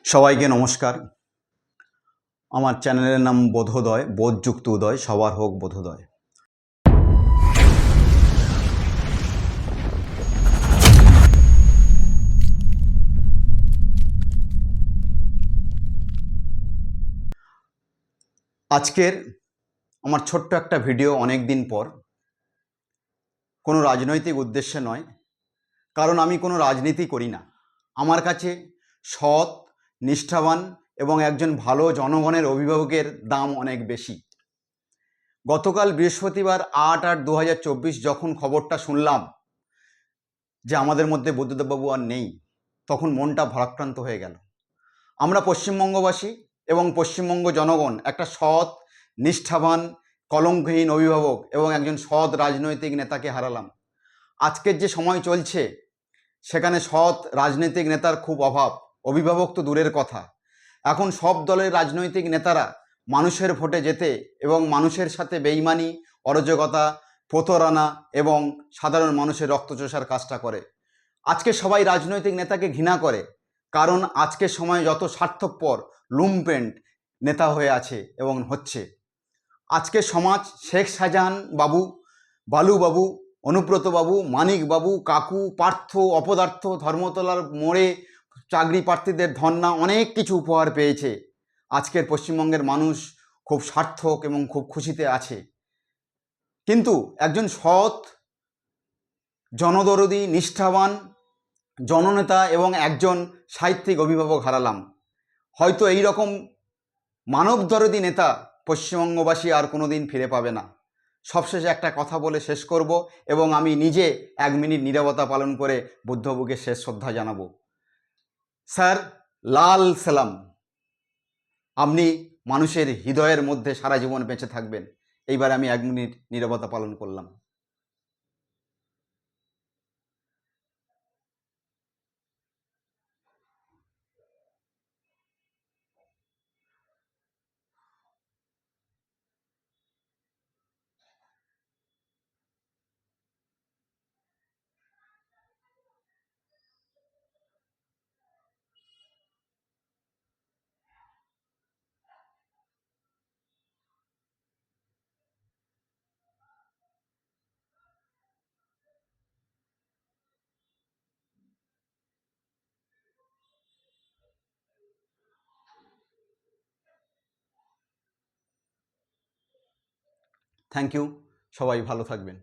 সবাইকে নমস্কার। আমার চ্যানেলের নাম বোধোদয়, বোধযুক্ত উদয়, সবার হোক বোধোদয়। আজকের আমার ছোট্ট একটা ভিডিও অনেক দিন পর, কোনো রাজনৈতিক উদ্দেশ্যে নয়, কারণ আমি কোনো রাজনীতি করি না। আমার কাছে সৎ, নিষ্ঠাবান এবং একজন ভালো জনগণের অভিভাবকের দাম অনেক বেশি। গতকাল বৃহস্পতিবার 8/8/2024 যখন খবরটা শুনলাম যে আমাদের মধ্যে বুদ্ধদেববাবু আর নেই, তখন মনটা ভারাক্রান্ত হয়ে গেল। আমরা পশ্চিমবঙ্গবাসী এবং পশ্চিমবঙ্গ জনগণ একটা সৎ, নিষ্ঠাবান, কলঙ্কহীন অভিভাবক এবং একজন সৎ রাজনৈতিক নেতাকে হারালাম। আজকের যে সময় চলছে সেখানে সৎ রাজনৈতিক নেতার খুব অভাব, অভিভাবক তো দূরের কথা। এখন সব দলের রাজনৈতিক নেতারা মানুষের ভোটে যেতে এবং মানুষের সাথে বেইমানি, অরাজকতা, প্রতারণা এবং সাধারণ মানুষের রক্তচোষার কাজটা করে। আজকে সবাই রাজনৈতিক নেতাকে ঘৃণা করে, কারণ আজকের সময় যত স্বার্থপর লুম্পেন্ট নেতা হয়ে আছে এবং হচ্ছে। আজকের সমাজ শেখ শাহজাহান বাবু, বালু বাবু, অনুব্রত বাবু, মানিক বাবু, কাকু, পার্থ, অপদার্থ, ধর্মতলার মোড়ে চাকরি প্রার্থীদের ধর্ণা, অনেক কিছু উপহার পেয়েছে। আজকের পশ্চিমবঙ্গের মানুষ খুব সার্থক এবং খুব খুশিতে আছে। কিন্তু একজন সৎ, জনদরদী, নিষ্ঠাবান জননেতা এবং একজন সাহিত্যিক অভিভাবক হারালাম। হয়তো এই রকম মানবদরদী নেতা পশ্চিমবঙ্গবাসী আর কোনো দিন ফিরে পাবে না। সবশেষে একটা কথা বলে শেষ করব এবং আমি নিজে 1 মিনিট নীরবতা পালন করে বুদ্ধবাবুকে শেষ শ্রদ্ধা জানাবো। স্যার, লাল সালাম। আপনি মানুষের হৃদয়ের মধ্যে সারা জীবন বেঁচে থাকবেন। এইবার আমি 1 মিনিট নীরবতা পালন করলাম। Thank you. সবাই ভালো থাকবেন।